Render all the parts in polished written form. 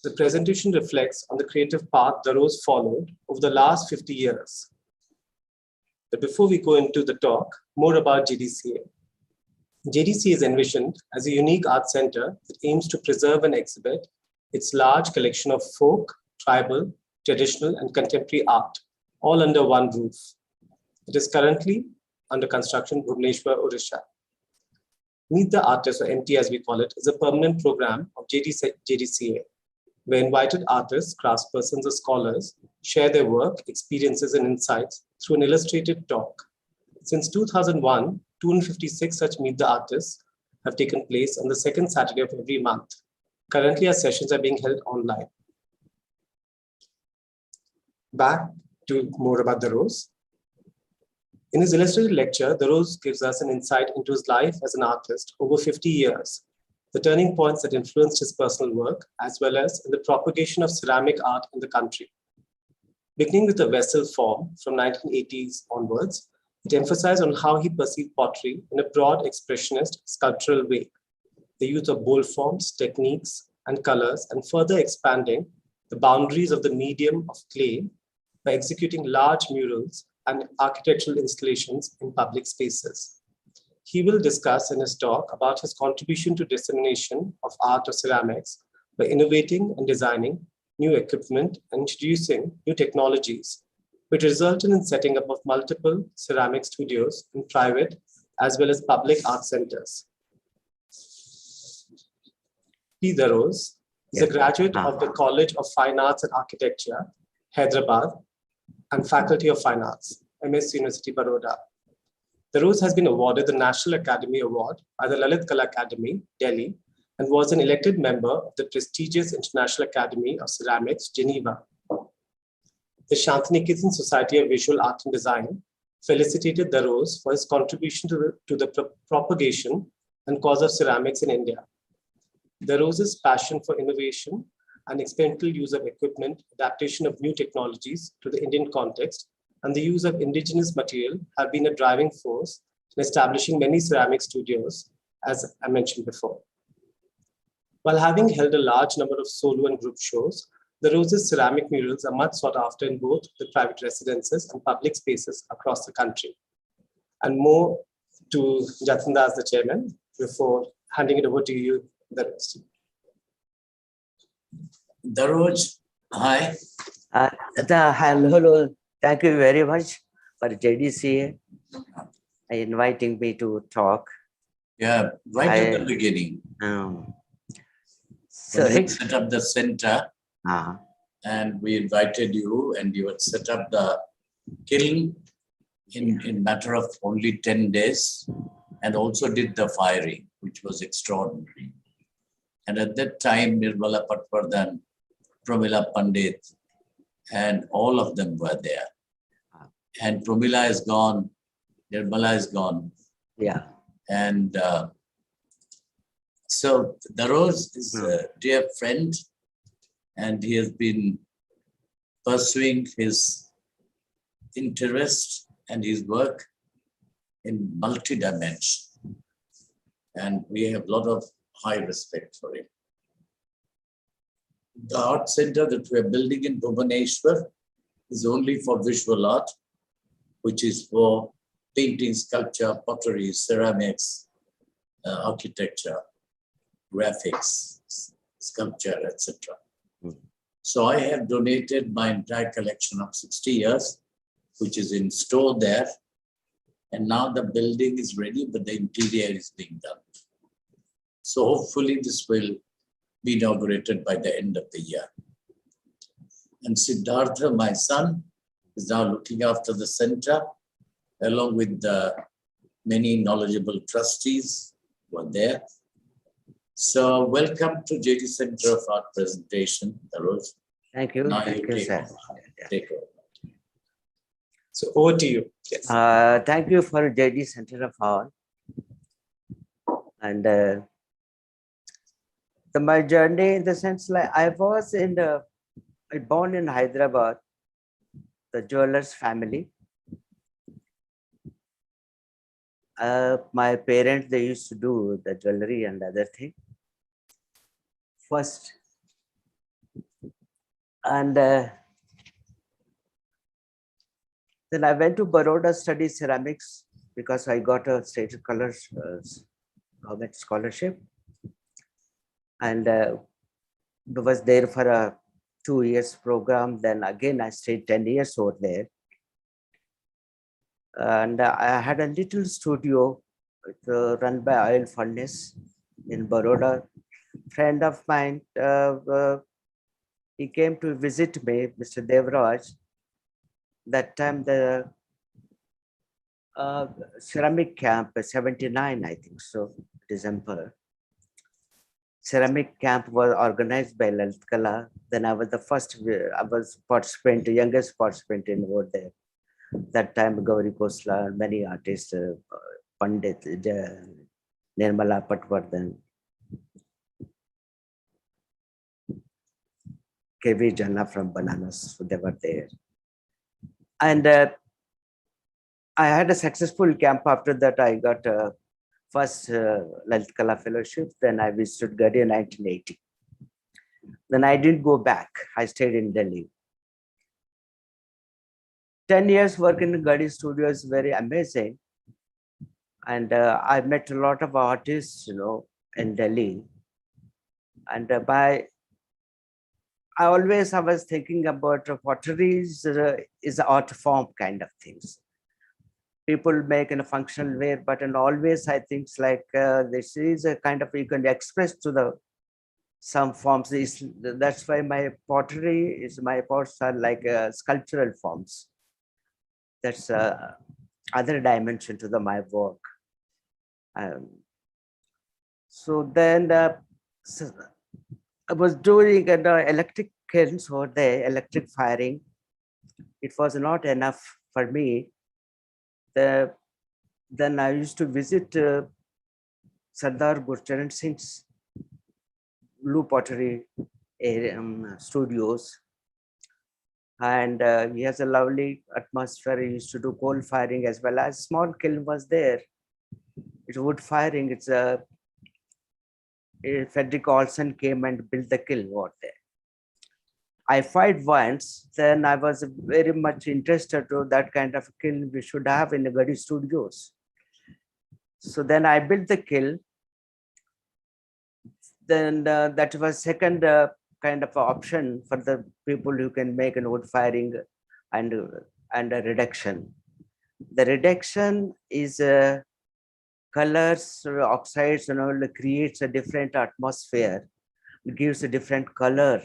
The presentation reflects on the creative path Daroz followed over the last 50 years. But before we go into the talk, more about JDCA. JDCA is envisioned as a unique art center that aims to preserve and exhibit its large collection of folk, tribal, traditional, and contemporary art, all under one roof. It is currently under construction in Bhubaneswar, Odisha. Meet the Artist, or MT as we call it, is a permanent program of JDCA, where invited artists, craftspersons, or scholars share their work, experiences, and insights through an illustrated talk. Since 2001, 256 such Meet the Artists have taken place on the second Saturday of every month. Currently, our sessions are being held online. Back to more about Daroz. In his illustrated lecture, Daroz gives us an insight into his life as an artist over 50 years, the turning points that influenced his personal work, as well as in the propagation of ceramic art in the country. Beginning with the vessel form from 1980s onwards, it emphasized on how he perceived pottery in a broad expressionist sculptural way, the use of bold forms, techniques, and colors, and further expanding the boundaries of the medium of clay by executing large murals and architectural installations in public spaces. He will discuss in his talk about his contribution to dissemination of art of ceramics by innovating and designing new equipment and introducing new technologies, which resulted in setting up of multiple ceramic studios in private as well as public art centers. P. Daroz is a graduate of the College of Fine Arts and Architecture, Hyderabad, and Faculty of Fine Arts, MS University, Baroda. Daroz has been awarded the National Academy Award by the Lalit Kala Academy, Delhi, and was an elected member of the prestigious International Academy of Ceramics, Geneva. The Shantiniketan Society of Visual Art and Design felicitated Daroz for his contribution to the propagation and cause of ceramics in India. Daroz's passion for innovation and experimental use of equipment, adaptation of new technologies to the Indian context, and the use of indigenous material have been a driving force in establishing many ceramic studios, as I mentioned before. While having held a large number of solo and group shows, Daroz's ceramic murals are much sought after in both the private residences and public spaces across the country. And more to Jatinda as the chairman before handing it over to you, Daroz. Daroz, hi. Hello. Thank you very much for JDCA inviting me to talk. Yeah, right at the beginning. So we set up the center and we invited you, and you had set up the kiln in matter of only 10 days and also did the firing, which was extraordinary. And at that time, Nirmala Patwardhan, Pramila Pandit, and all of them were there. And Pramila is gone, Nirmala is gone. Yeah. And so Daroz is a dear friend, and he has been pursuing his interest and his work in multi-dimension. And we have a lot of high respect for him. The art center that we are building in Bhubaneswar is only for visual art, which is for painting, sculpture, pottery, ceramics, architecture, graphics, sculpture, etc. So I have donated my entire collection of 60 years, which is in store there. And now the building is ready, but the interior is being done. So hopefully this will be inaugurated by the end of the year. And Siddhartha, my son, is now looking after the center, along with the many knowledgeable trustees who are there. So welcome to JD Centre of Art presentation, Daroz. Thank you. Now Thank you, sir. Take over. So over to you. Yes. Thank you for JD Centre of Art. And my journey, in the sense, like I was born in Hyderabad, the jewelers family. My parents, they used to do the jewelry and other thing. First, And then I went to Baroda study ceramics because I got a state colors government scholarship, and was there for a 2 years program. Then again I stayed 10 years over there, and I had a little studio run by oil furnace in Baroda. Friend of mine, he came to visit me, Mr. Daroz. That time the ceramic camp, 79, I think so, December. Ceramic camp was organized by Lalit Kala. Then I was the first, I was participant, youngest participant in over there. That time Gauri Khosla, many artists, Pandit, Nirmala Patwardhan, KV Jana from Bananas, so they were there. And I had a successful camp. After that, I got first Lalit Kala Fellowship. Then I visited Gadi in 1980. Then I didn't go back. I stayed in Delhi. 10 years working in Gadi studio is very amazing. And I met a lot of artists, in Delhi. And I was thinking about pottery is art form kind of things. People make in a functional way, but and always I think like this is a kind of, you can express to some forms. That's why my pottery is, my pots are like sculptural forms. That's other dimension to my work. So then so I was doing electric kilns over there, electric firing. It was not enough for me. Then I used to visit Sardar Gurcharan Singh's Blue Pottery studios. And he has a lovely atmosphere. He used to do coal firing as well as small kiln was there. It's wood firing. It's Frederick Olsen came and built the kiln over there. I fired once, then I was very much interested to that kind of kiln we should have in the Gadi studios. So then I built the kiln. Then that was second kind of option for the people who can make an wood firing and a reduction. The reduction is colors, oxides, creates a different atmosphere. It gives a different color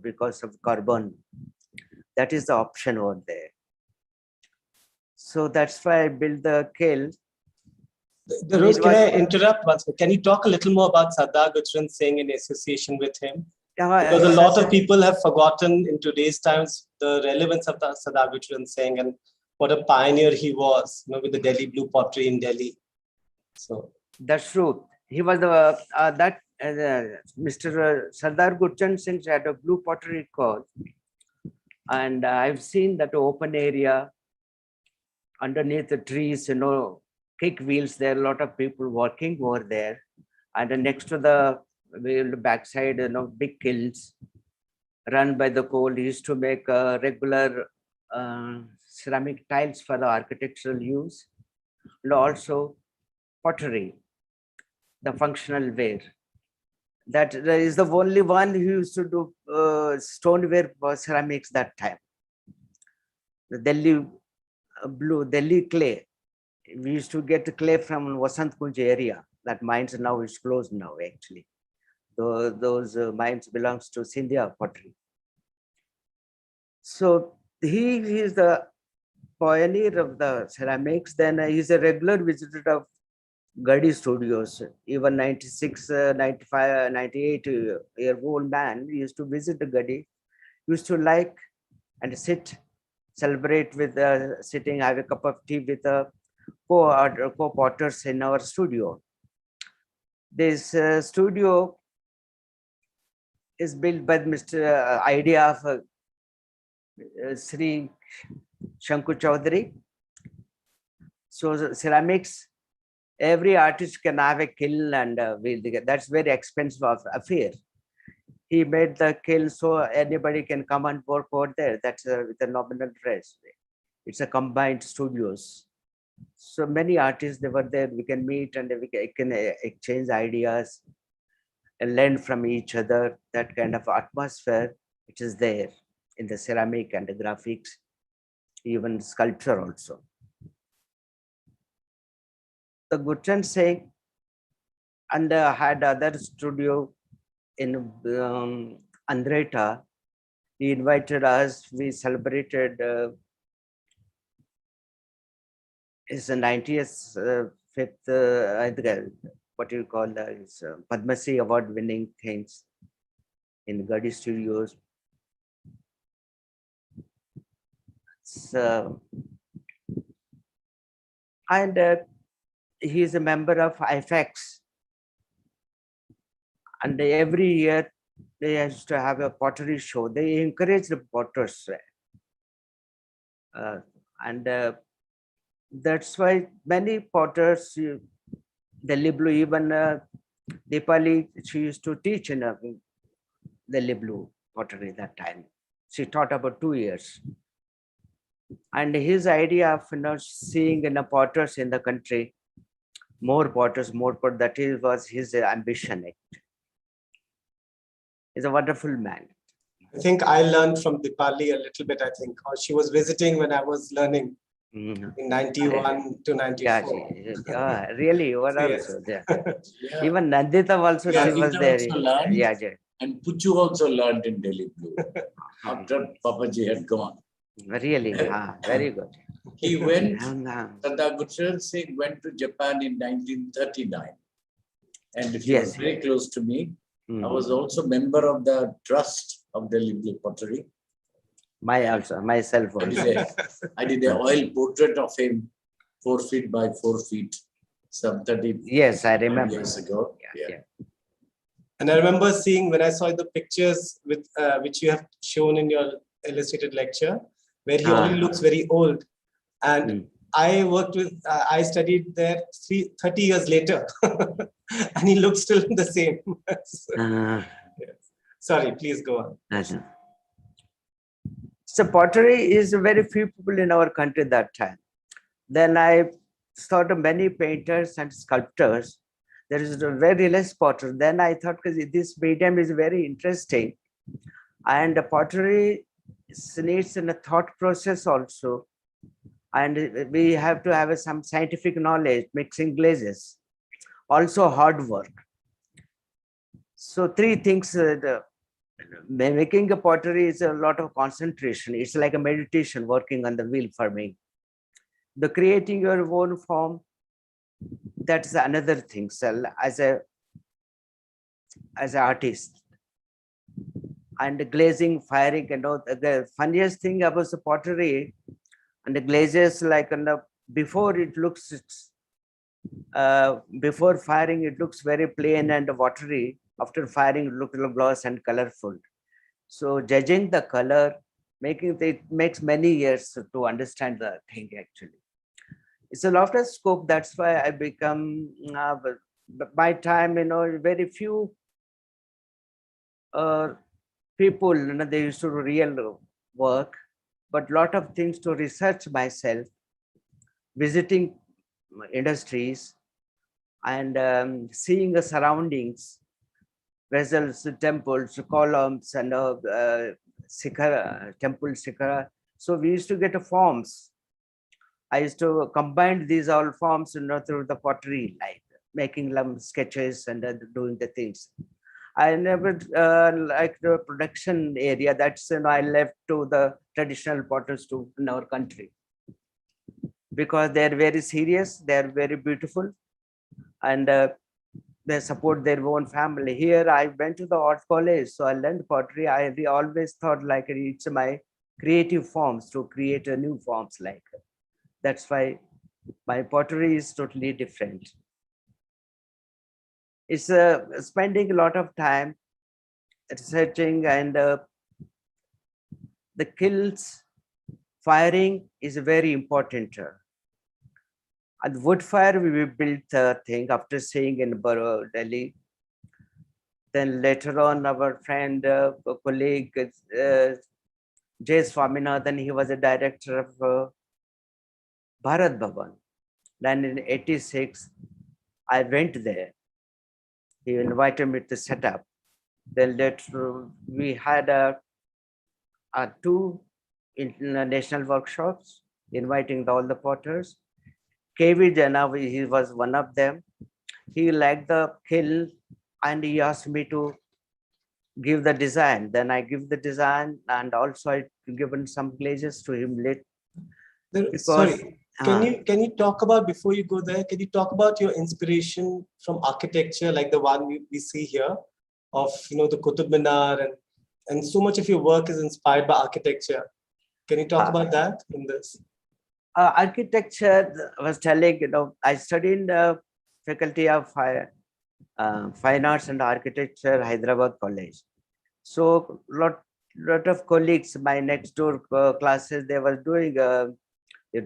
because of carbon. That is the option over there. So that's why I built the kiln. Daroz, can I interrupt once? Can you talk a little more about Sardar Gurcharan Singh in association with him? Because a lot of people have forgotten in today's times the relevance of Sardar Gurcharan Singh and what a pioneer he was, with the Delhi blue pottery in Delhi. So that's true. He was Mr. Sardar Gurcharan Singh had a blue pottery cause, and I've seen that open area underneath the trees, kick wheels. There are a lot of people working over there, and next to the backside, big kilns run by the coal. He used to make regular ceramic tiles for the architectural use, and also pottery, the functional ware. That is the only one who used to do stoneware ceramics that time. The Delhi clay. We used to get clay from Vasant Kunj area. That mines now is closed now actually. Those mines belongs to Scindia Pottery. So he is the pioneer of the ceramics. Then he's a regular visitor of Gadi studios. Even 96, 95, 98-year-old man used to visit the Gadi. Used to like and sit, celebrate with sitting, have a cup of tea with co-potters in our studio. This studio is built by Mr. Idea of Sri Shanku Chaudhary. So ceramics, every artist can have a kiln, and that's very expensive affair. he made the kiln so anybody can come and work over there. That's with a nominal rest. It's a combined studios. So many artists, they were there. We can meet and we can exchange ideas and learn from each other. That kind of atmosphere which is there in the ceramic and the graphics, even sculpture also. The Gurchan Singh and had other studio in Andretta. He invited us. We celebrated his 90th, fifth, I think, what you call is Padma Shri award winning things in Gadi Studios. So, and he is a member of IFAX. And every year they used to have a pottery show. They encourage the potters. And that's why many potters, Delhi Blue, even Dipali, she used to teach in Delhi Blue pottery that time. She taught about 2 years. And his idea of seeing potters in the country, more potters, that was his ambition. He's a wonderful man. I think I learned from Dipali a little bit, I think, or she was visiting when I was learning in 91 to 94. Yeah, really, what Yes. also there. Even Nandita also, Yeah, she was Nandita there. also learned. Yeah. And Puchu also learned in Delhi Blue after Papaji had gone. Really, very good. He went, Sardar Gurchan Singh went to Japan in 1939. And he was very close to me. I was also member of the trust of Delhi Blue Pottery. Myself also. I did an oil portrait of him, 4 feet by 4 feet, some 30 Yes, I remember. years ago. Yeah. And I remember seeing when I saw the pictures with which you have shown in your illustrated lecture, where he already looks very old. And I worked with, I studied there 30 years later, and he looks still the same. Sorry, please go on. So pottery is very few people in our country that time. Then I saw many painters and sculptors. There is very less potter. Then I thought, because this medium is very interesting, and pottery needs a thought process also. And we have to have some scientific knowledge, mixing glazes, also hard work. So 3 things. Making a pottery is a lot of concentration. It's like a meditation, working on the wheel for me. The creating your own form, that's another thing. So as an artist, and the glazing, firing, and all. The funniest thing about the pottery and the glazes, like before it looks, before firing, it looks very plain and watery. After firing, it looks gloss and colorful. So judging the color, it makes many years to understand the thing actually. It's a lot of scope. That's why I become, by time, very few people, they used to do real work, but lot of things to research myself, visiting industries, and seeing the surroundings, vessels, temples, columns, and temple shikhara. So we used to get forms. I used to combine these all forms, through the pottery, like making sketches and doing the things. I never like the production area. That's I left to the traditional potters in our country, because they're very serious, they're very beautiful, and they support their own family. Here I went to the art college, so I learned pottery. I always thought like it's my creative forms to create a new forms like. That's why my pottery is totally different. It's spending a lot of time researching, and the kilns firing is very important. And wood fire, we built a thing after staying in Delhi. Then later on, our friend, colleague, J. Swaminathan, he was a director of Bharat Bhavan. Then in 86, I went there. He invited me to set up. Then later, we had two international workshops, inviting all the potters. K.V. Jana, he was one of them. He liked the kiln and he asked me to give the design. Then I give the design, and also I given some glazes to him later. Sorry, can you talk about, before you go there, can you talk about your inspiration from architecture, like the one we see here, of the Qutub Minar, and so much of your work is inspired by architecture. Can you talk about that in this? Architecture, I was telling, I studied in the Faculty of Fine Arts and Architecture, Hyderabad College. So lot of colleagues, my next door classes, they were doing the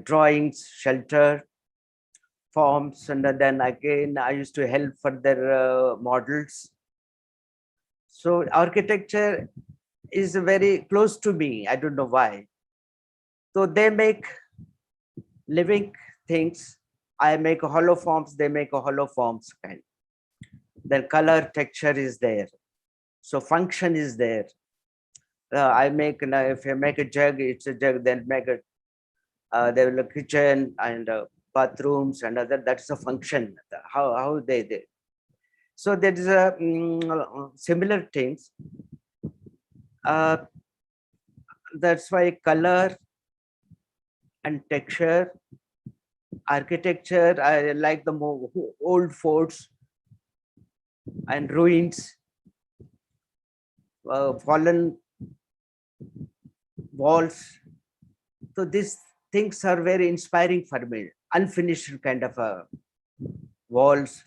drawings, shelter, forms, and then again I used to help for their models. So architecture is very close to me. I don't know why. So they make living things. I make hollow forms. They make a hollow forms kind. Then color, texture is there. So function is there. I make, if I make a jug, it's a jug. Then make it. There will a kitchen and bathrooms and other. That's a function. How they did. So there is a similar things. That's why color and texture, architecture, I like the more old forts and ruins, fallen walls. So these things are very inspiring for me. Unfinished kind of walls,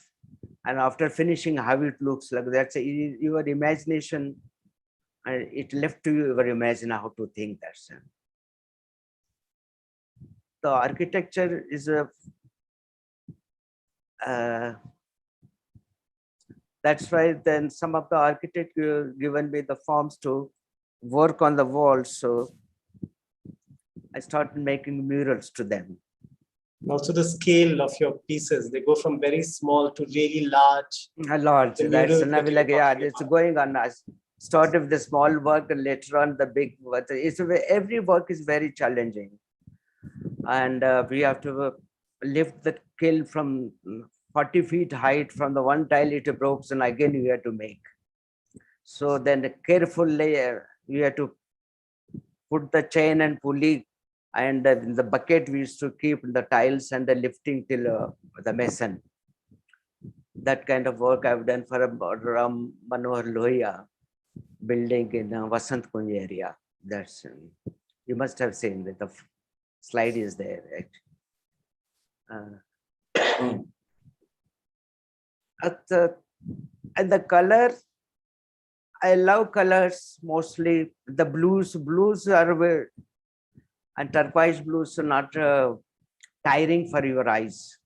and after finishing, how it looks like. That's your imagination, and it left to you your imagine how to think that. The architecture is a that's why then some of the architect given me the forms to work on the walls. So I started making murals to them. Also the scale of your pieces, they go from very small to really large. Large. That's like, yeah, it's going on. I started with the small work and later on the big work. Every work is very challenging. And we have to lift the kiln from 40 feet height from the one tile it breaks, and again you have to make. So then carefully you have to put the chain and pulley, and in the bucket we used to keep the tiles and the lifting till the mason. That kind of work I've done for Ram Manohar Lohia building in Vasant Kunj area. That's you must have seen that the slide is there. And the color, I love colors mostly. The blues are and turquoise blues are not tiring for your eyes,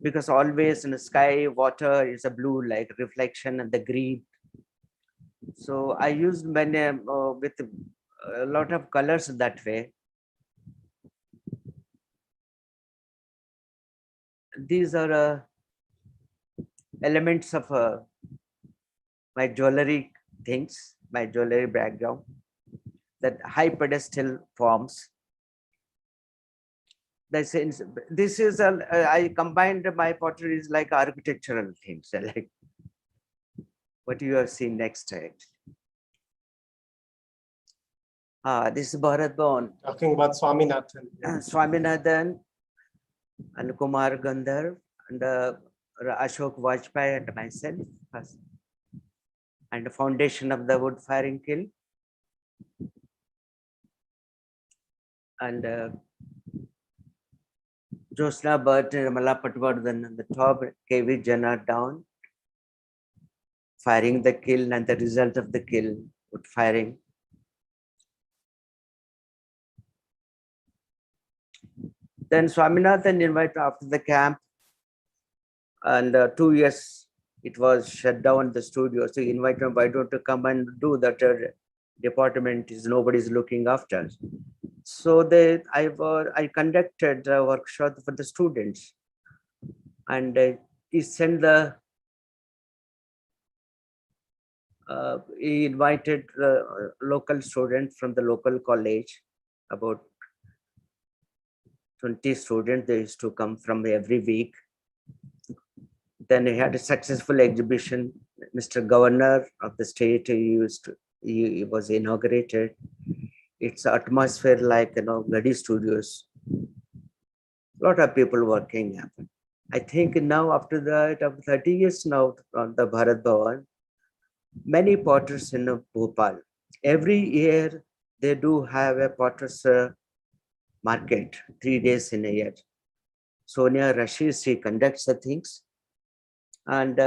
because always in the sky, water is a blue, like reflection, and the green. So I used many with a lot of colors that way. These are elements of my jewelry things, my jewelry background, that high pedestal forms. This is I combined my pottery is like architectural things, like what you have seen next time. This is Bharat Bhavan. Talking about Swaminathan. Swaminathan and Kumar Gandhar and Ashok Vajpayee and myself, and the foundation of the wood firing kiln. And Josna Bhatt and Ramala Patwardhan on the top, K.V. Jana down, firing the kiln and the result of the kiln, wood firing. Then Swaminathan invited after the camp, and 2 years it was shut down the studio. So he invited me, why don't you come and do that? Department is nobody's looking after. So I conducted a workshop for the students, and he sent the he invited local students from the local college, about 20 students. They used to come from every week. Then he had a successful exhibition. Mr. Governor of the state, he was inaugurated. It's atmosphere like, Gadi Studios. A lot of people working happen. I think now after that, after 30 years now on the Bharat Bhavan, many potters in Bhopal. Every year they do have a potters market, 3 days in a year. Sonia Rashid, she conducts the things. And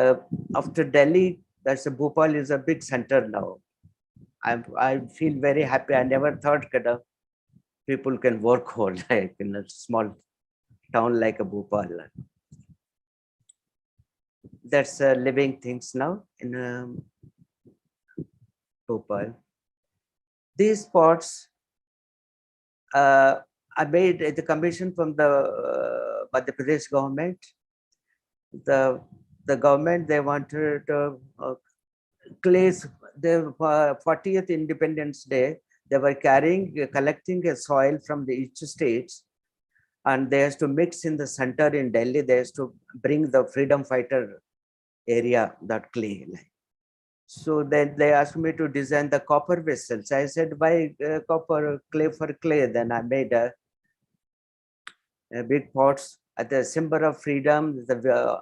after Delhi, that's Bhopal is a big center now. I feel very happy. I never thought people can work all like in a small town like a Bhopal. That's living things now in Bhopal. These pots, I made the commission from the Madhya Pradesh government. The government, they wanted clays. The 40th Independence Day, they were collecting a soil from each states, and they has to mix in the center in Delhi. They has to bring the freedom fighter area, that clay. So then they asked me to design the copper vessels. I said, why copper clay for clay? Then I made a big pots at the symbol of freedom, the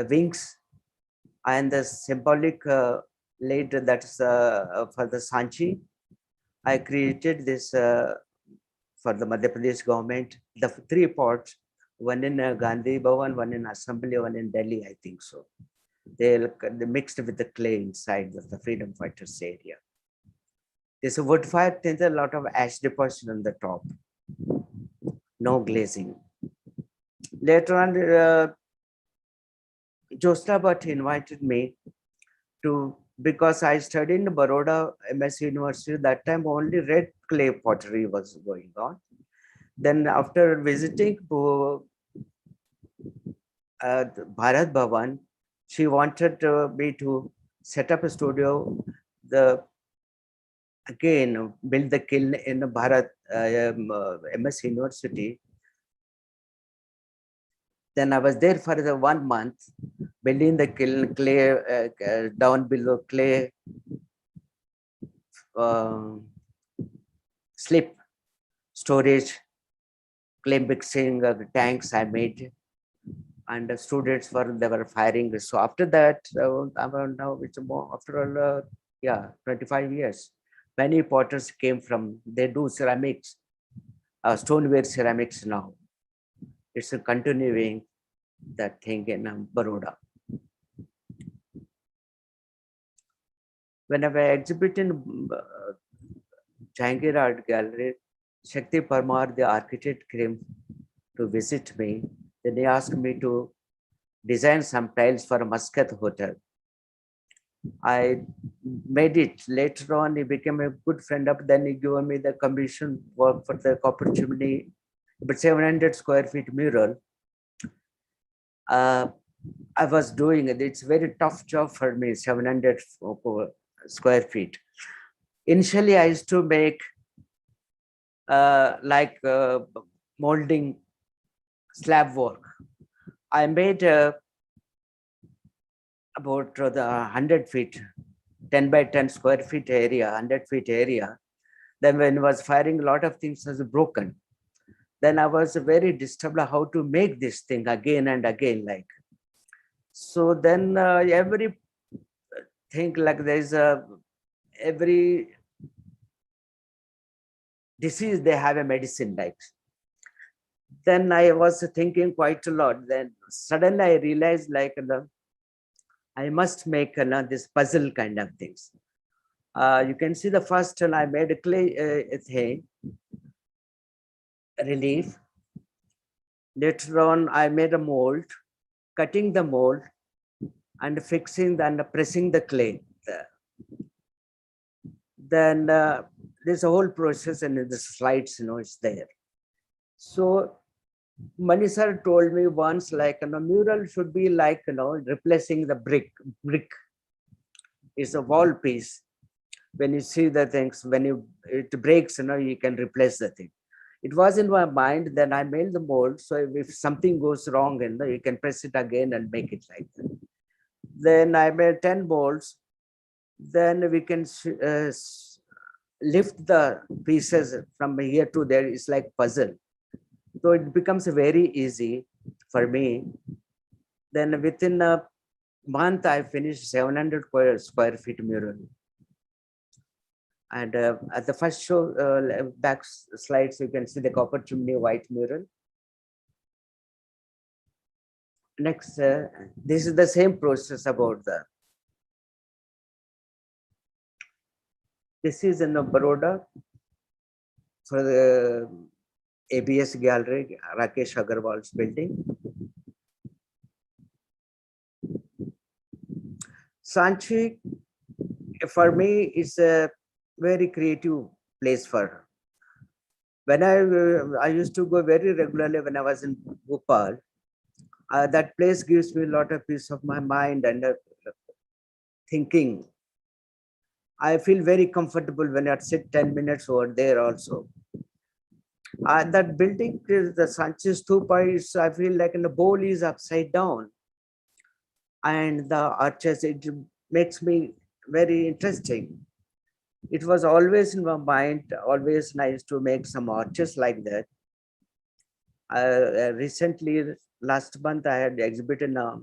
wings, and the symbolic laid, that's for the Sanchi. I created this for the Madhya Pradesh government, the 3 pots, one in Gandhi Bhavan, one in Assembly, one in Delhi, I think so. They mixed with the clay inside the freedom fighters area. There's a wood fire, there's a lot of ash deposit on the top. No glazing. Later on, Josna Bhatt invited me to, because I studied in Baroda MS University, that time only red clay pottery was going on. Then after visiting Bharat Bhavan, she wanted me to set up a studio, again build the kiln in Bharat MS University. Then I was there for the 1 month, building the kiln, clay, down below clay, slip storage, clay mixing tanks I made, and the students they were firing. So after that, now it's more after 25 years. Many potters came from, they do ceramics, stoneware ceramics now. It's a continuing that thing in Baroda. When I exhibit in Jahangir Art Gallery, Shakti Parmar, the architect, came to visit me. Then they asked me to design some tiles for a Muscat hotel. I made it. Later on, he became a good friend of, then he gave me the commission work for the copper chimney, but 700 square feet mural. I was doing it. It's a very tough job for me, 700 square feet. Initially, I used to make molding slab work. I made about the 100 feet, 10 by 10 square feet area, 100 feet area. Then when I was firing, a lot of things was broken. Then I was very disturbed how to make this thing again and again. So then every thing, like there's every disease, they have a medicine like. Then I was thinking quite a lot. Then suddenly I realized I must make this puzzle kind of things. You can see the first one I made a clay thing, relief. Later on, I made a mold, cutting the mold, and fixing and pressing the clay. Then there's a whole process, and the slides, it's there. So Mani sir told me once, like, mural should be like, replacing the brick. Brick is a wall piece. When you see the things, when it breaks, you can replace the thing. It was in my mind. Then I made the mold. So if something goes wrong, you can press it again and make it like that. Then I made 10 molds. Then we can lift the pieces from here to there. It's like puzzle. So it becomes very easy for me. Then within a month, I finished 700 square feet mural. And at the first show, back slides, you can see the copper chimney white mural. Next, this is the same process about this is in Baroda for the ABS Gallery, Rakesh Agarwal's building. Sanchi, for me, is a very creative place for her. When I used to go very regularly when I was in Bhopal, that place gives me a lot of peace of my mind and thinking. I feel very comfortable when I sit 10 minutes over there also. That building, the Sanchi Stupa, is, I feel like the bowl is upside down. And the arches, it makes me very interesting. It was always in my mind, always nice to make some arches like that. Recently, last month, I had exhibited a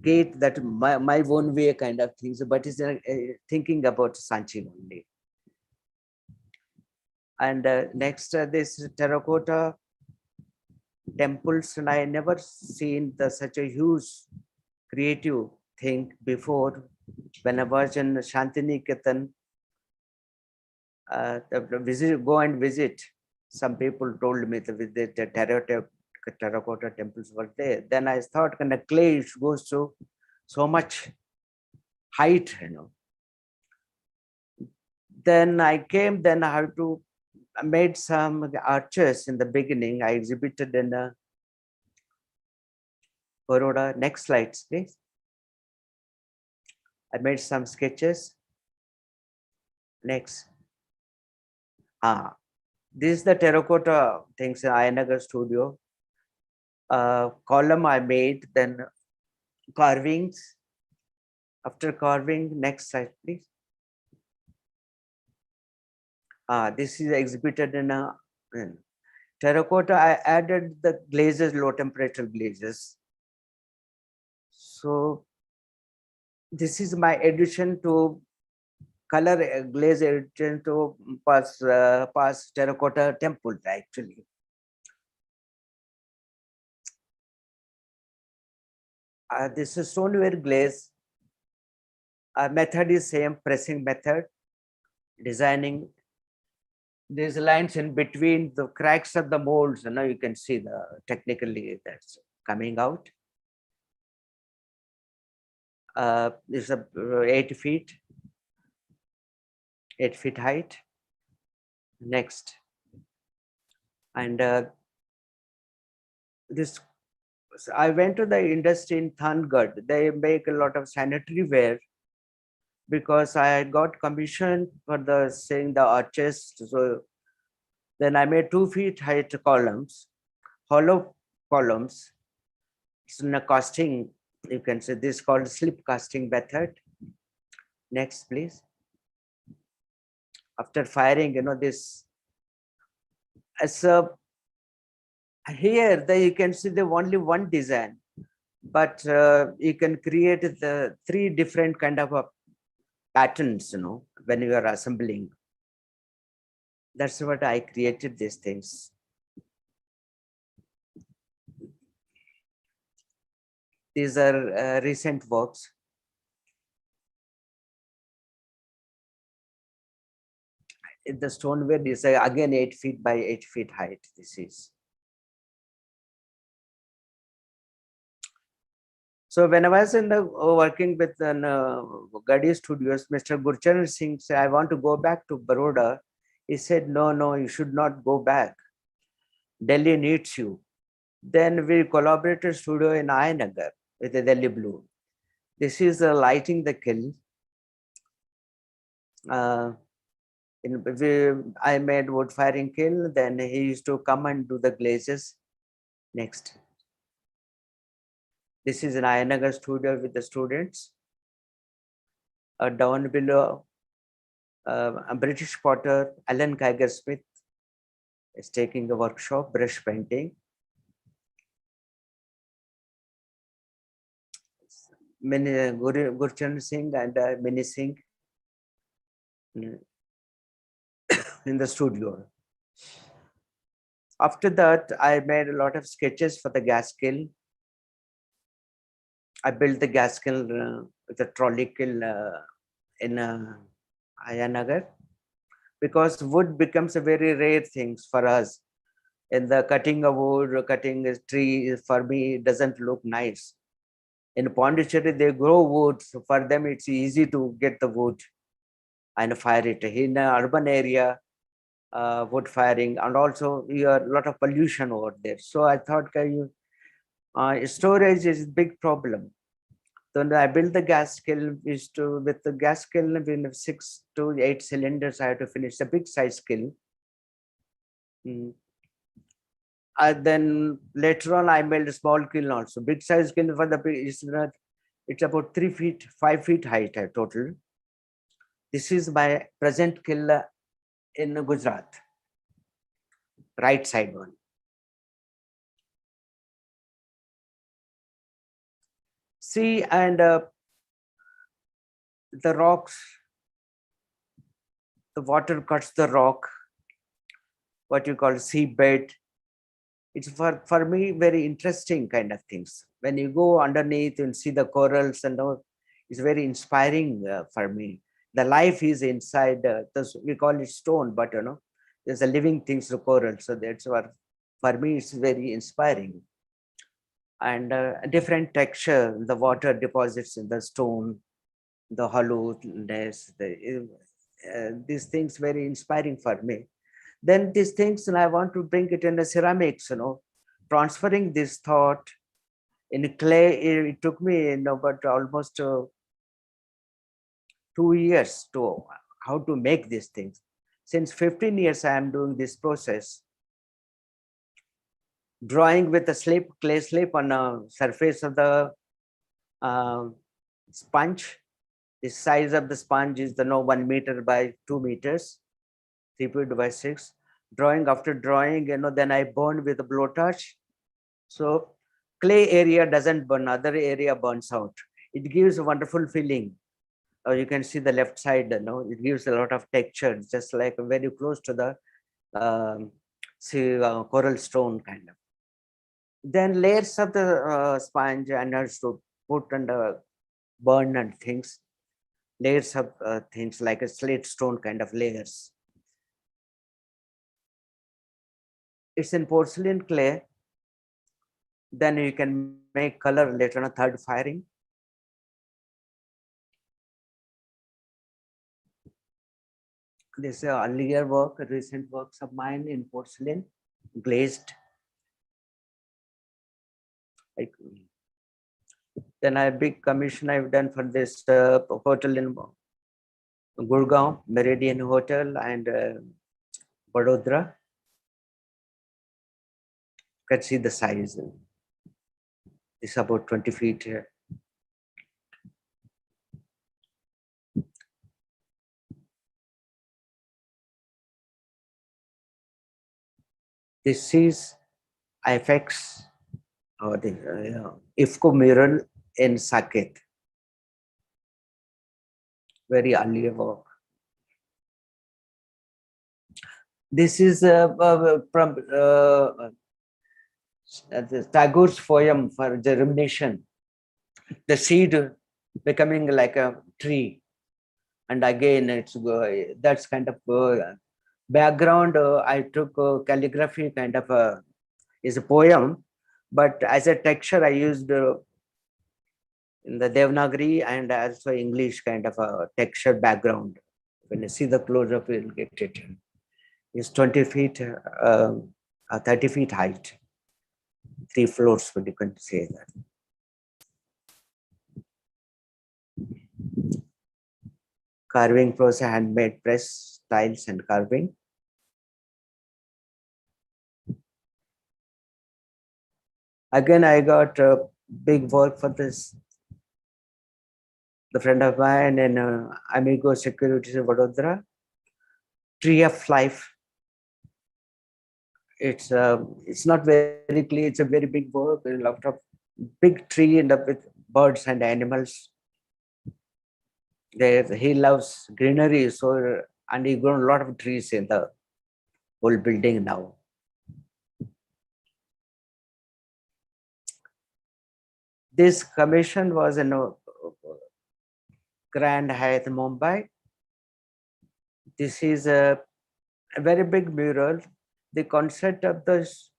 gate that my own way kind of things, but it's thinking about Sanchi only. And next, this terracotta temples, and I never seen such a huge creative thing before. When I was in Shantiniketan, go and visit. Some people told me that the terracotta temples were there. Then I thought, kind of clay goes to so much height, Then I came. Then I had to made some arches in the beginning. I exhibited in Baroda. Next slides, please. I made some sketches. Next. This is the terracotta things in Ayanagar studio. Column I made, then carvings. After carving, next slide, please. This is exhibited in terracotta. I added the glazes, low temperature glazes. So this is my addition to color glaze addition to past terracotta temple actually. This is stoneware glaze. Method is same, pressing method, designing. These lines in between the cracks of the molds, you can see technically that's coming out. This is 8 feet height. Next. And this, I went to the industry in Thangad. They make a lot of sanitary ware because I got commissioned for saying the arches. So then I made 2 feet height columns, hollow columns. It's in a casting, you can say this is called slip casting method. Next, please. After firing, this as here you can see the only one design, but you can create the 3 different kind of patterns, when you are assembling. That's what I created these things. These are recent works. The stoneware is again 8 feet by 8 feet height. This is. So when I was in the working with Gadi Studios, Mr. Gurcharan Singh said, I want to go back to Baroda. He said, no, you should not go back. Delhi needs you. Then we collaborated studio in Ayanagar with the Delhi Blue. This is lighting the kiln. I made wood firing kiln. Then he used to come and do the glazes. Next. This is an Ayanagar studio with the students. Down below, a British potter, Alan Kiger Smith, is taking a workshop, brush painting. Gurcharan Singh and Mini Singh in the studio. After that, I made a lot of sketches for the gas kiln. I built the gas kiln with a trolley kiln in Ayanagar, because wood becomes a very rare thing for us. In the cutting of wood, cutting a tree, for me, it doesn't look nice. In Pondicherry, they grow wood, so for them it's easy to get the wood and fire it. In an urban area, wood firing, and also you have a lot of pollution over there. So I thought, storage is a big problem. So I built the gas kiln. With the gas kiln, we have 6 to 8 cylinders. I had to finish a big size kiln. Then later on, I made a small kiln also. Big size kiln for the it's about 3 feet, 5 feet height total. This is my present kiln in Gujarat, right side one. See, and the rocks, the water cuts the rock, what you call seabed. It's for me very interesting kind of things. When you go underneath and see the corals and all, it's very inspiring for me. The life is inside. We call it stone, but there's a living things, the coral. So that's what for me it's very inspiring. And a different texture, the water deposits in the stone, the hollowness. These things very inspiring for me. Then these things, and I want to bring it in the ceramics, transferring this thought in clay. It took me, but almost 2 years to how to make these things. Since 15 years, I am doing this process. Drawing with a clay slip on a surface of the sponge. The size of the sponge is 1 meter by 2 meters. 3 feet by 6. Drawing after drawing, then I burn with a blowtorch. So clay area doesn't burn, other area burns out. It gives a wonderful feeling. You can see the left side, it gives a lot of texture, just like very close to the coral stone kind of. Then layers of the sponge and also put and burn and things. Layers of things like a slate stone kind of layers. It's in porcelain clay. Then you can make color later on a third firing. This is earlier work, recent works of mine in porcelain, glazed. Then a big commission I've done for this hotel in Gurgaon, Meridian Hotel, and Vadodara. You can see the size. It's about 20 feet here. This is IFX, or the IFCO mural in Saket. Very early work. This is from Tagore's poem for germination. The seed becoming like a tree, and again it's that's kind of background. I took calligraphy kind of is a poem, but as a texture I used in the Devanagari and also English kind of a texture background. When you see the close-up, you'll get it. It's 20 feet, 30 feet height, 3 floors, but you can say that. Carving process, handmade press, tiles and carving. Again, I got big work for this. The friend of mine in Amigo Securities in Vadodara, Tree of Life. It's not very clear. It's a very big work. There's a lot of big tree and with birds and animals. He loves greenery, so and he grown a lot of trees in the whole building now. This commission was in Grand Hyatt, Mumbai. This is a very big mural. The concept of this,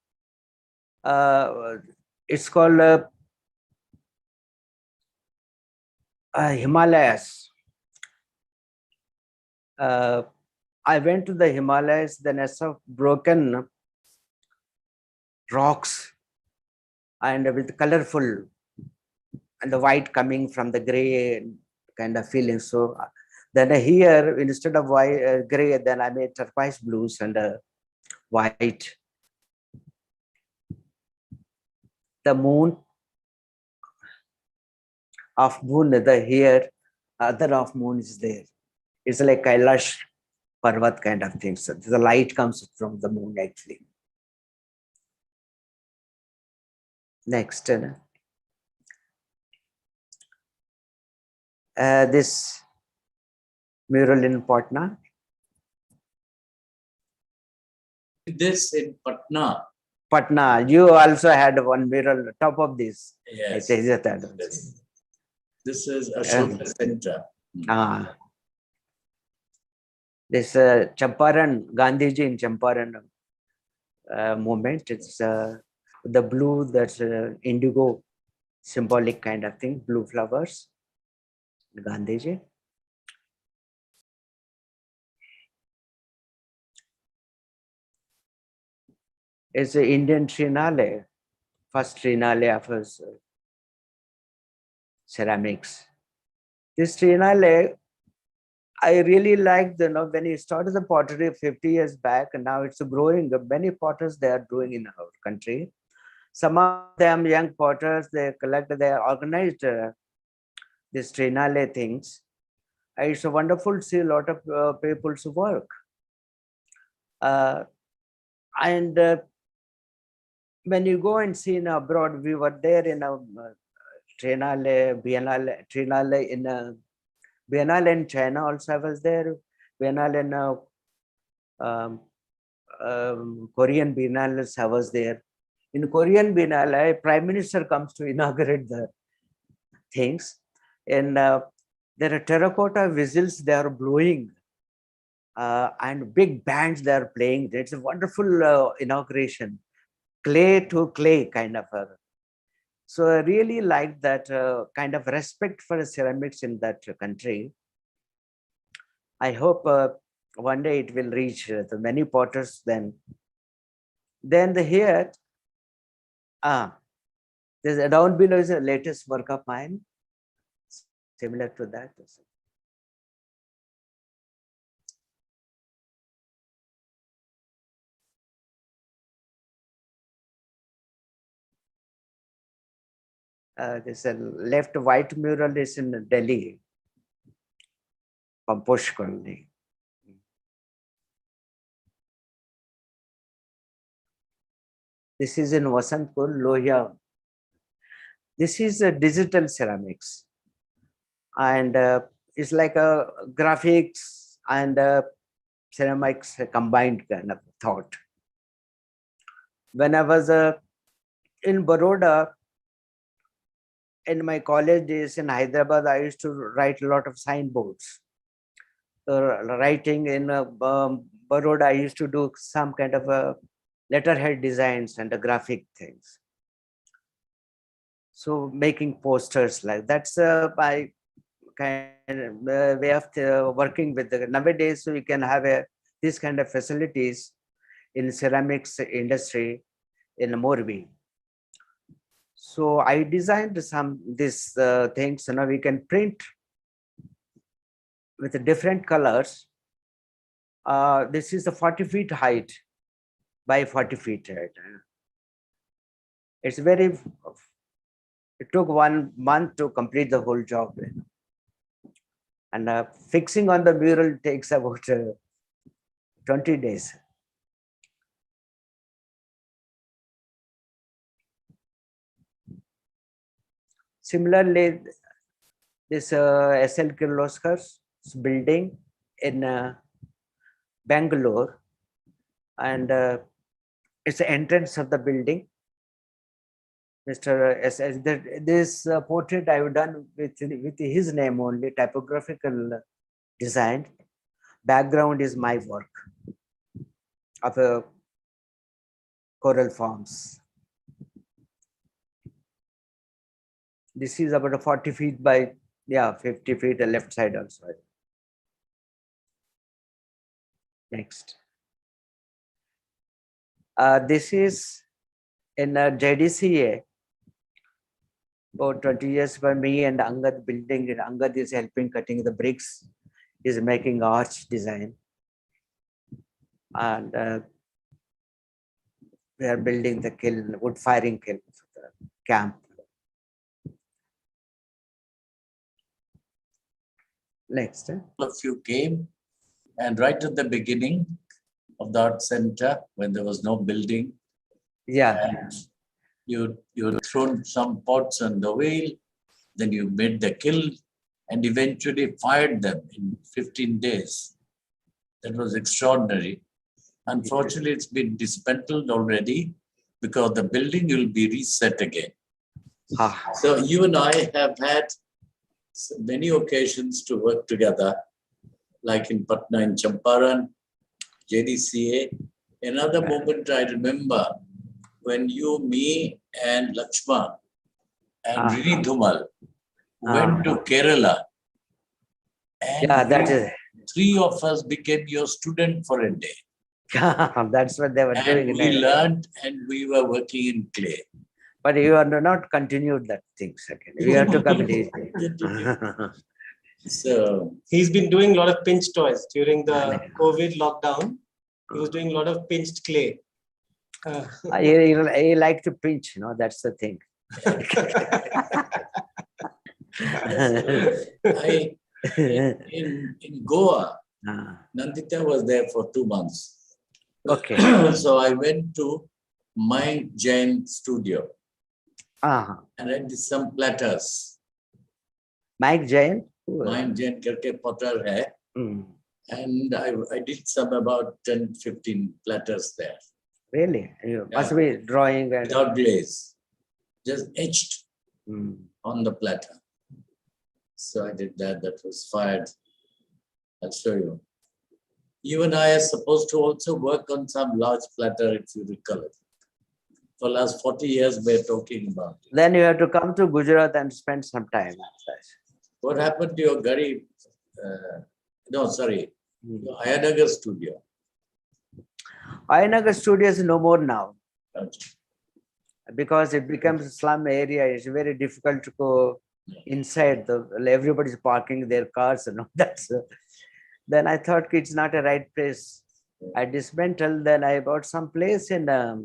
it's called Himalayas. I went to the Himalayas, then I saw broken rocks and with colorful and the white coming from the gray kind of feeling. So then here, instead of white, gray, then I made turquoise blues and white. The moon, half moon, here, other half moon is there. It's like Kailash Parvat kind of thing. So the light comes from the moon actually. Next. This mural in Patna. This in Patna. Patna, you also had one mural top of this. Yes. Yes. This is Ashoka Center. This Champaran, Gandhiji in Champaran movement. It's the blue, that's indigo symbolic kind of thing, blue flowers. Gandhiji. It's the Indian Trinale, first Trinale of his ceramics. This Trinale, I really like when he started the pottery 50 years back, and now it's growing. Many potters they are doing in our country. Some of them young potters, they organized these Trinale things. It's wonderful to see a lot of people's work. And when you go and see in abroad, we were there in a Trinale in Biennale in China also I was there. Biennale in Korean Biennale I was there. In Korean Biennale, Prime Minister comes to inaugurate the things. And there are terracotta whistles they are blowing. And big bands they are playing. It's a wonderful inauguration. Clay to clay kind of. So I really like that kind of respect for ceramics in that country. I hope one day it will reach the many potters then. Then here, there's down below is the latest work of mine, similar to that. There's a left white mural is in Delhi, Pamposh Colony. This is in Vasantpur, Lohia. This is a digital ceramics. And it's like a graphics and ceramics combined kind of thought. When I was in Baroda, in my college days in Hyderabad, I used to write a lot of signboards. Writing in Baroda, I used to do some kind of letterhead designs and graphic things. So making posters like that's my kind of way of working with nowadays. So we can have this kind of facilities in ceramics industry in Morbi. So I designed some these things. We can print with different colors. This is the 40 feet height by 40 feet height. It's very. It took 1 month to complete the whole job, and fixing on the mural takes about 20 days. Similarly, this SL Kirloskar's building in Bangalore, and it's the entrance of the building. Mr. S. This portrait I've done with his name only, typographical design. Background is my work of coral forms. This is about 40 feet by 50 feet, the left side also. Next. This is in JDCA. About 20 years by me and Angad building it. Angad is helping cutting the bricks, is making arch design. And we are building the kiln, wood firing kiln for the camp. Next. All of you came, and right at the beginning of the art center, when there was no building, and you thrown some pots on the wheel, then you made the kiln and eventually fired them in 15 days. That was extraordinary. Unfortunately, it's been dismantled already because the building will be reset again. So you and I have had many occasions to work together, like in Patna and Champaran, JDCA. Another moment I remember when you, me, and Lakshman and Rini Dhumal went to Kerala. And that is. 3 of us became your student for a day. That's what they were doing. And we learned, and we were working in clay. But you have not continued that thing second. You have to complete. So he's been doing a lot of pinch toys during the COVID lockdown. He was doing a lot of pinched clay. I like to pinch, that's the thing. In Goa, Nandita was there for 2 months. Okay. So I went to my Jain studio. And I did some platters. Mike Jain? Mike Jain karke potter hai. And I did some about 10, 15 platters there. Really? You must be drawing. Without glaze. Just etched on the platter. So I did that. That was fired. I'll show you. You and I are supposed to also work on some large platter, if you recall it. For the last 40 years, we're talking about it. Then you have to come to Gujarat and spend some time. What happened to your Gari? Your Ayanagar studio. Ayanagar studio is no more now. Because it becomes a slum area. It's very difficult to go inside. Everybody's parking their cars and all that. Then I thought it's not a right place. I dismantled. Then I bought some place in the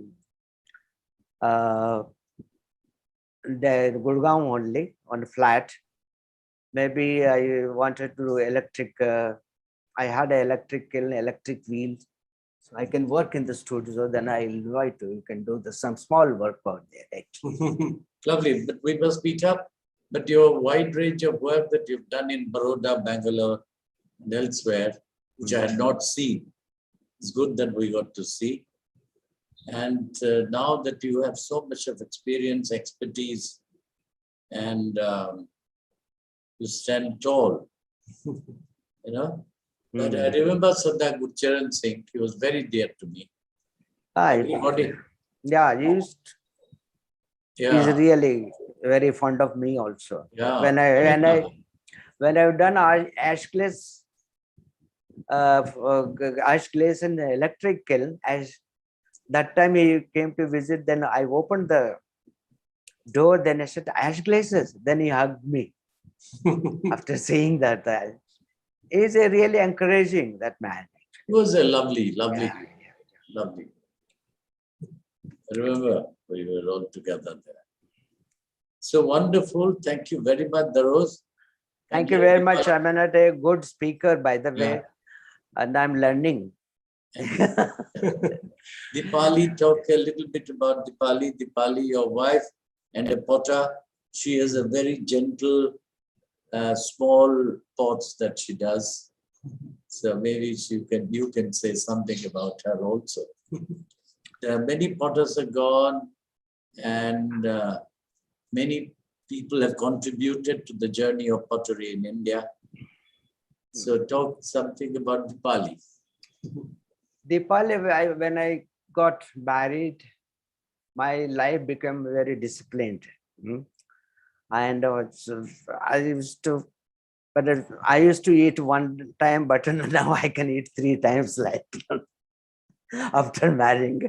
Gurgaon only on a flat. Maybe I wanted to do electric. I had an electric kiln, electric wheel, so I can work in the studio. So then I invite you. You can do some small work out there. Right? Lovely, but we must meet up. But your wide range of work that you've done in Baroda, Bangalore, and elsewhere, which I had not seen, it's good that we got to see. And now that you have so much of experience, expertise, and you stand tall, But I remember Sardar Gurcharan Singh, he was very dear to me. He's really very fond of me also. Yeah. When I've done ash glaze, ash glaze and electric kiln, as that time he came to visit, then I opened the door, then I said, ash glazes. Then he hugged me after seeing that. He's a really encouraging, that man. He was a lovely, lovely, Yeah. lovely. I remember we were all together there. So wonderful. Thank you very much, Daroz. Thank you very much. I'm not a good speaker, by the way, and I'm learning. Dipali, talk a little bit about Dipali. Dipali, your wife and a potter. She has a very gentle, small pots that she does. So maybe you can say something about her also. Many potters are gone, and many people have contributed to the journey of pottery in India. So talk something about Dipali. Dipali, when I got married, my life became very disciplined. And I used to, but I used to eat one time, but now I can eat 3 times like after marrying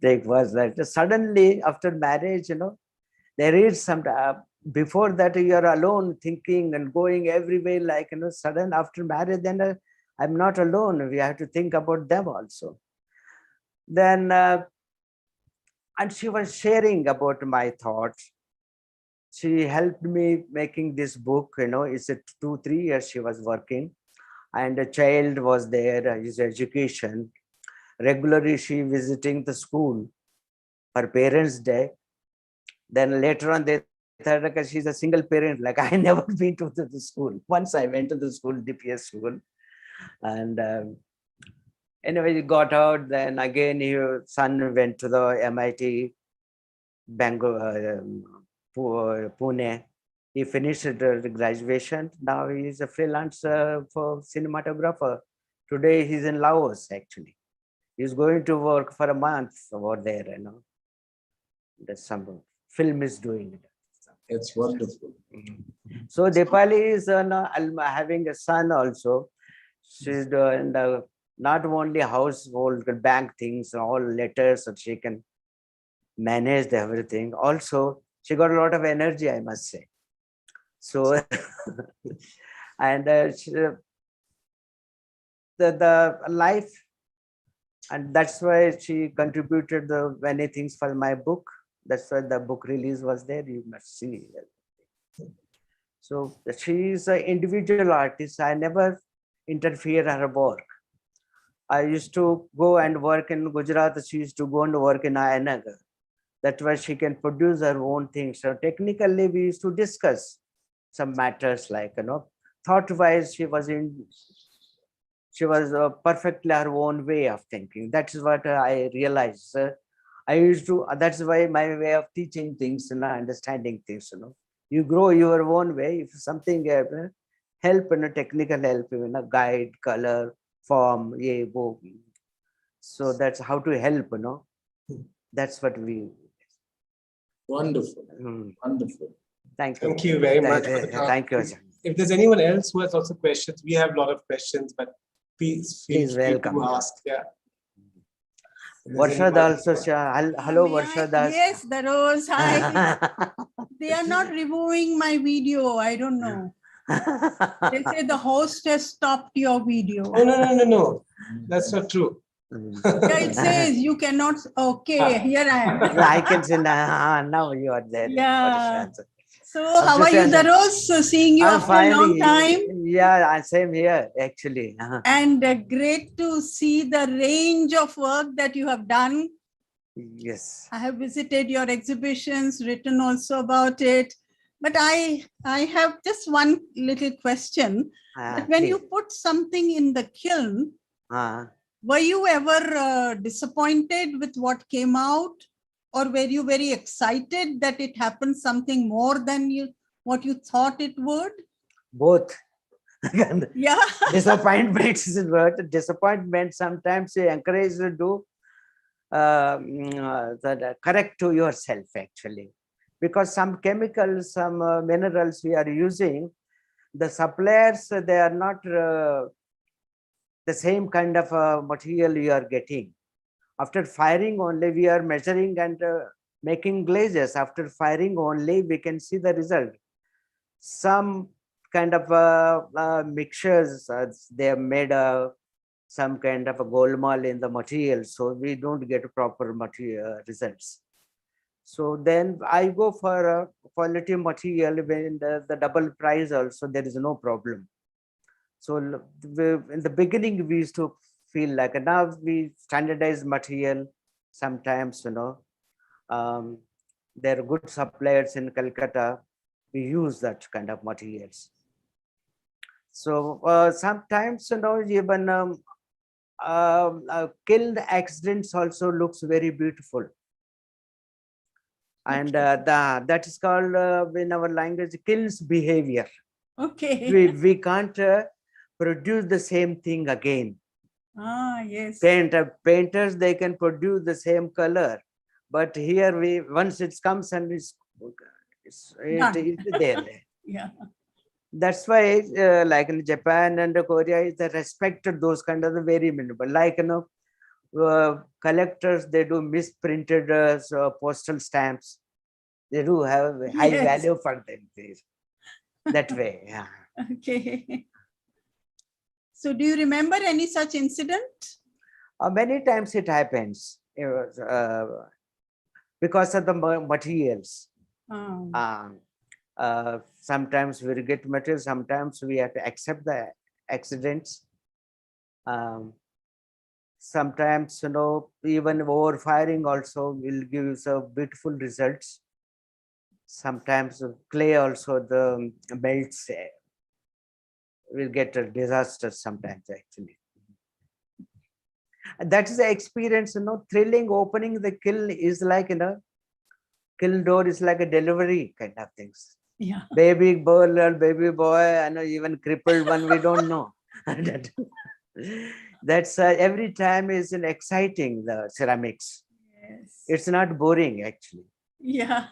breakfast. Like suddenly after marriage, there is some, before that you are alone thinking and going everywhere, like, sudden after marriage, then I'm not alone. We have to think about them also. Then, and she was sharing about my thoughts. She helped me making this book, it's a 2-3 years she was working, and a child was there, his education. Regularly she visiting the school, her parents' day. Then later on they thought, like, she's a single parent, like I never been to the school. Once I went to the school, DPS school, and anyway, he got out. Then again, his son went to the MIT, Bangalore, Pune. He finished the graduation. Now he is a freelancer for cinematographer. Today he's in Laos, actually. He's going to work for a month over there, There's some film is doing it. It's wonderful. So Dipali is having a son also. She's doing not only household bank things, all letters, so she can manage everything. Also, she got a lot of energy, I must say. So, and the life, and that's why she contributed the many things for my book. That's why the book release was there. You must see. So she is an individual artist. I never interfere her work. I used to go and work in Gujarat. She used to go and work in Ayanagar. That's why she can produce her own things. So technically, we used to discuss some matters like, thought-wise, she was perfectly her own way of thinking. That is what I realized. I used to, that's why my way of teaching things, understanding things, You grow your own way. If something help, technical help, guide, color, form, so that's how to help, That's what we. Wonderful. Wonderful. Thank you. Thank you very much. Thank you. If there's anyone else who has also questions, we have a lot of questions, but please feel free to ask. Yeah. Varsha also, hello, Varsha Das. Yes, Daroz, hi. They are not removing my video. I don't know. They say the host has stopped your video. Oh, no. That's not true. Yeah, it says you cannot. Okay, here I am. I can say now you are there. Yeah. So how are you, Daroz? So seeing you after a long time. Yeah, same here actually. And great to see the range of work that you have done. Yes. I have visited your exhibitions, written also about it. But I have just one little question. That when you put something in the kiln, were you ever disappointed with what came out? Or were you very excited that it happened something more than what you thought it would? Both. Yeah. Disappointment is a word. Disappointment sometimes you encourage you to do correct to yourself actually. because some chemicals, some minerals we are using, the suppliers, they are not the same kind of material you are getting. After firing only, we are measuring and making glazes. After firing only, we can see the result. Some kind of mixtures, they have made some kind of a golmaal in the material, so we don't get proper material results. So then I go for a quality material when the double price also, there is no problem. So in the beginning, we used to feel like, now we standardize material. Sometimes, there are good suppliers in Calcutta. We use that kind of materials. So sometimes, even kiln accidents also looks very beautiful. And that is called in our language kilns behavior. Okay. We can't produce the same thing again. Yes. Painters, they can produce the same color, but here once it comes and it's there. Yeah. That's why like in Japan and Korea, they respect those kind of the very minimal. Like collectors, they do misprinted postal stamps. They do have a high value for them. That way, yeah. Okay. So do you remember any such incident? Many times it happens because of the materials. Sometimes we get material, sometimes we have to accept the accidents. Sometimes, even overfiring also will give us beautiful results. Sometimes clay also, the melts, will get a disaster sometimes actually. That is the experience, thrilling. Opening the kiln is like, kiln door is like a delivery kind of things. Yeah. Baby girl, baby boy, even crippled one, we don't know. That's every time is an exciting, the ceramics. Yes. It's not boring actually. Yeah.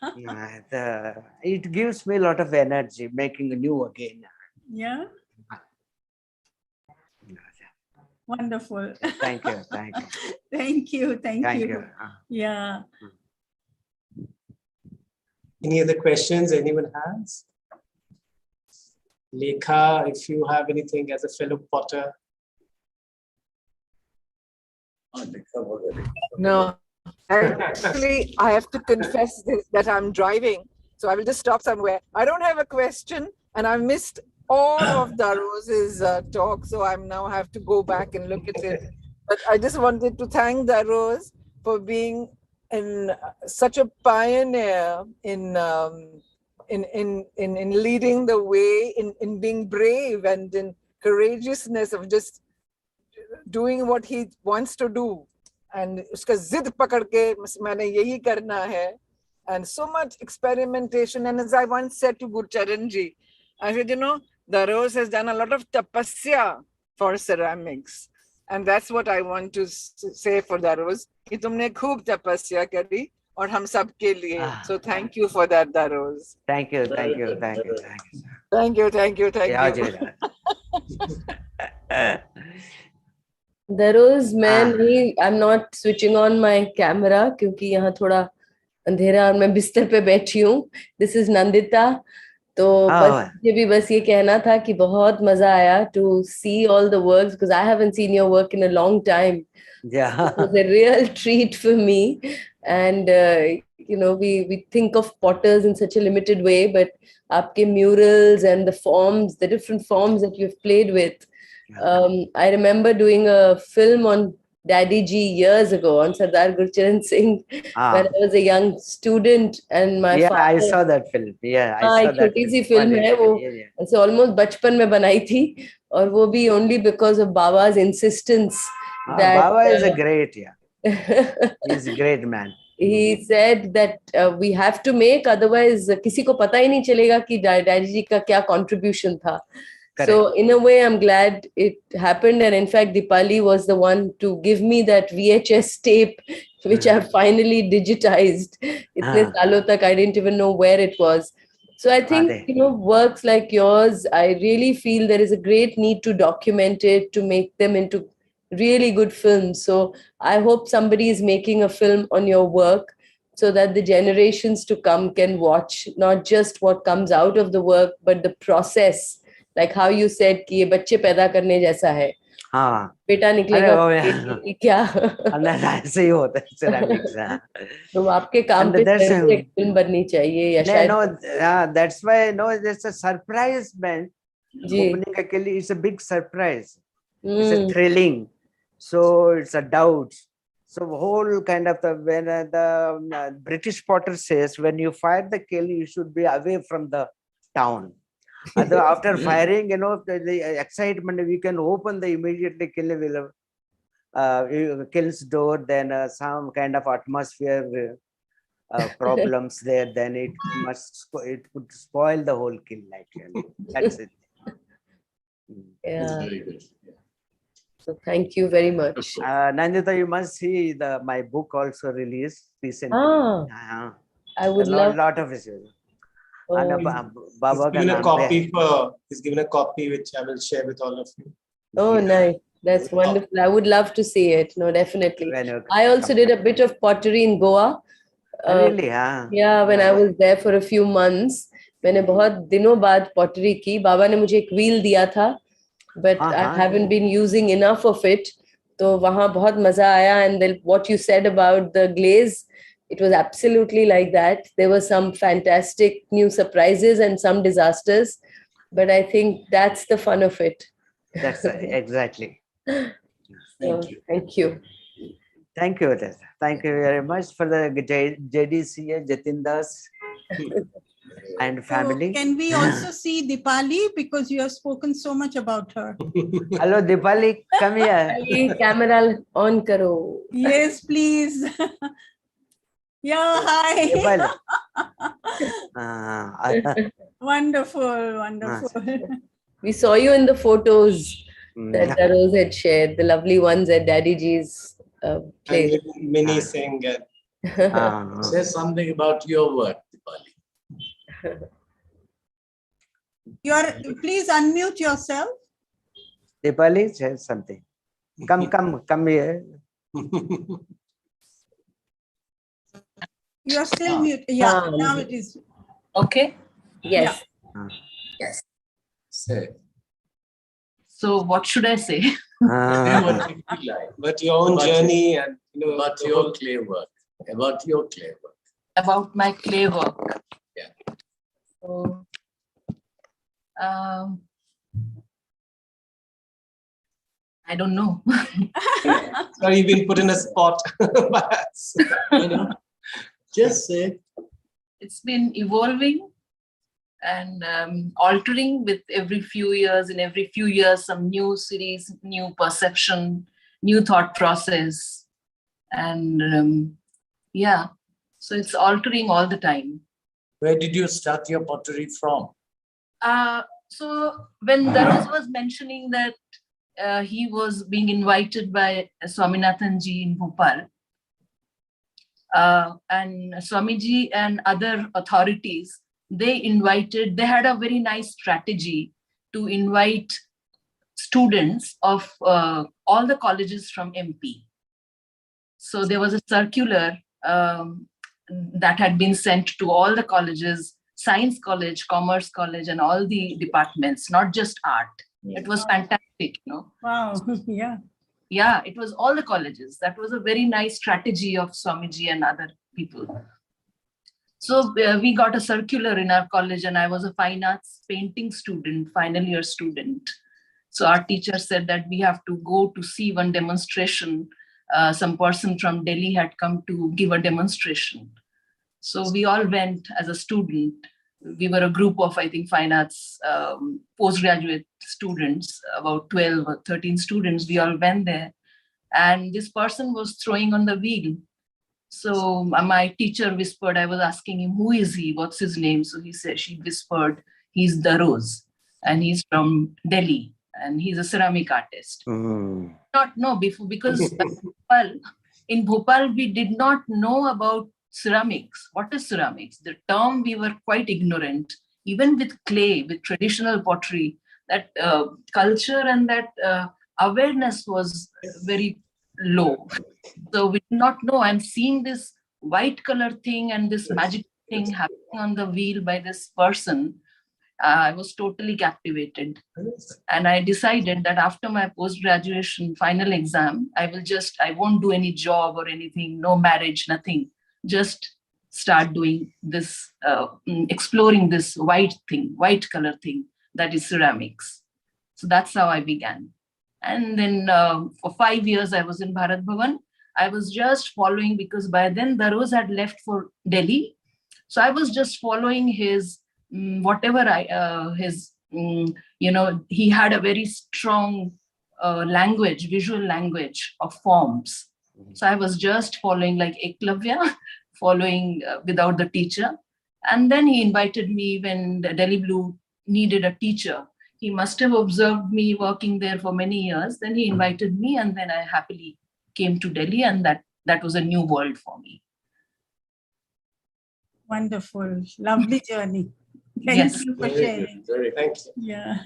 It gives me a lot of energy making new again. Yeah. Wonderful. Thank you. Thank you. Thank you. Thank you. Yeah. Any other questions anyone has? Lekha, if you have anything as a fellow potter. No, actually, I have to confess that I'm driving, so I will just stop somewhere. I don't have a question, and I missed all of Daroz's talk, so I now have to go back and look at it. But I just wanted to thank Daroz for being such a pioneer in leading the way, in being brave and in courageousness of just doing what he wants to do, and uska zid pakad ke maine yahi karna hai, and so much experimentation. And as I once said to Gurcharan ji, I said, Daroz has done a lot of tapasya for ceramics, and that's what I want to say for Daroz, ki tumne khoob tapasya kari aur hum sab ke liye. So thank you for that, Daroz. Thank you. Thank you. Daroz, I'm not switching on my camera क्योंकि यहाँ थोड़ा अंधेरा और मैं बिस्तर पे बैठी हूँ. This is Nandita. तो मुझे भी बस ये कहना था कि बहुत मजा आया to see all the works, because I haven't seen your work in a long time. Yeah. It was a real treat for me. And we think of potters in such a limited way, but आपके murals and the forms, the different forms that you've played with. I remember doing a film on Daddy Ji years ago on Sardar Gurcharan Singh when I was a young student, and my father. I saw that film. Yeah, I saw that. छोटी सी film है वो, ऐसे almost बचपन में बनाई थी, और वो भी only because of Baba's insistence. Baba is a great, he's a great man. He said that we have to make, otherwise किसी को पता ही नहीं चलेगा कि Daddy Ji का क्या contribution था. Correct. So in a way, I'm glad it happened. And in fact, Dipali was the one to give me that VHS tape which I've finally digitized. Itne saalon tak I didn't even know where it was. So I think, works like yours, I really feel there is a great need to document it, to make them into really good films. So I hope somebody is making a film on your work so that the generations to come can watch not just what comes out of the work, but the process. Like how you said कि ये बच्चे पैदा करने जैसा है. हाँ. बेटा निकलेगा अरे क्या? ऐसे ही होता है ceramics. तो आपके काम पे एक फिल्म बननी चाहिए या शायद. No, that's why there's a surprise, man. Opening actually is a big surprise. It's a thrilling. So it's a doubt. So whole kind of when the British potter says, when you fire the kiln, you should be away from the town. After firing, the excitement, we can open the immediately kiln's door, then some kind of atmosphere problems there, then it could spoil the whole kiln actually. That's it. Yeah. That's very good. Yeah. So thank you very much. Nandita, you must see my book also released recently. I would love. A lot of issues. He's given a copy which I will share with all of you. Oh, nice. That's wonderful. I would love to see it. No, definitely. I also did a bit of pottery in Goa. Really? Yeah, when I was there for a few months. मैंने बहुत दिनों बाद pottery की. बाबा ने मुझे एक wheel दिया था, but I haven't been using enough of it. तो वहाँ बहुत मजा आया. And then what you said about the glaze, it was absolutely like that. There were some fantastic new surprises and some disasters, but I think that's the fun of it. That's exactly. Thank you. Thank you. Thank you, Tessa. Thank you very much for the JDCA, Jatindas and family. So can we also see Dipali, because you have spoken so much about her? Hello, Dipali, come here. Camera on karo. Yes, please. Yeah, hi. Wonderful, wonderful. We saw you in the photos that Daroz had shared, the lovely ones at Daddy G's place. Mini saying Say something about your work, Dipali. Please unmute yourself. Dipali, say something. Come here. You are still mute. Yeah, now it is. Okay. Yes. Yeah. Yes. Say. So what should I say? Say what you feel like. But your own journey and about your clay work. About your clay work. About my clay work. Yeah. So, I don't know. Sorry, you've been put in a spot. Just say. It's been evolving and altering with every few years. In every few years, some new series, new perception, new thought process. And yeah, so it's altering all the time. Where did you start your pottery from? So when Daroz was mentioning that he was being invited by Swaminathan ji in Bhopal, and Swamiji and other authorities, they had a very nice strategy to invite students of all the colleges from MP. So there was a circular that had been sent to all the colleges, Science College, Commerce College, and all the departments, not just art. It was fantastic, Wow, yeah. Yeah, it was all the colleges. That was a very nice strategy of Swamiji and other people. So we got a circular in our college, and I was a fine arts painting student, final year student. So our teacher said that we have to go to see one demonstration. Some person from Delhi had come to give a demonstration. So we all went as a student. We were a group of, I think, fine arts postgraduate students, about 12 or 13 students. We all went there. And this person was throwing on the wheel. So my teacher whispered, I was asking him, who is he? What's his name? So she whispered, he's Daroz. And he's from Delhi. And he's a ceramic artist. Not know before, because well, in Bhopal, we did not know about ceramics. What is ceramics? The term we were quite ignorant. Even with clay, with traditional pottery, that culture and that awareness was very low. So we did not know. I'm seeing this white color thing and this magic thing happening on the wheel by this person. I was totally captivated. And I decided that after my post-graduation final exam, I won't do any job or anything, no marriage, nothing. Just start doing this, exploring this white color thing, that is ceramics. So that's how I began. And then for 5 years, I was in Bharat Bhavan. I was just following, because by then Daroz had left for Delhi. So I was just following his, he had a very strong visual language of forms. So I was just following like Eklavya, following without the teacher. And then he invited me when the Delhi Blue needed a teacher. He must have observed me working there for many years. Then he invited me, and then I happily came to Delhi, and that was a new world for me. Wonderful, lovely journey. Thank Yes. you for Very sharing. good, very Thank good. you. Yeah.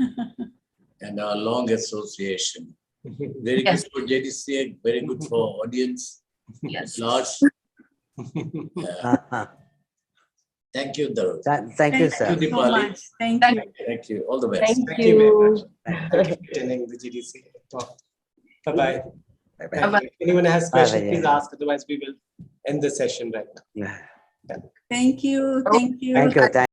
And our long association. Very Yes. good for JDC, very good for audience. Yes. Large. Thank you, Daroz. Thank you, Thank sir. you so Diwali. much. Thank Thank you. Thank you. All the best. Thank Thank you very you. much. Thank you for attending the GDC talk. Bye-bye. Bye-bye. Thank you. If anyone has questions, Bye-bye. please ask. Otherwise, we will end the session right now. Yeah. Thank you. Thank you. Thank you.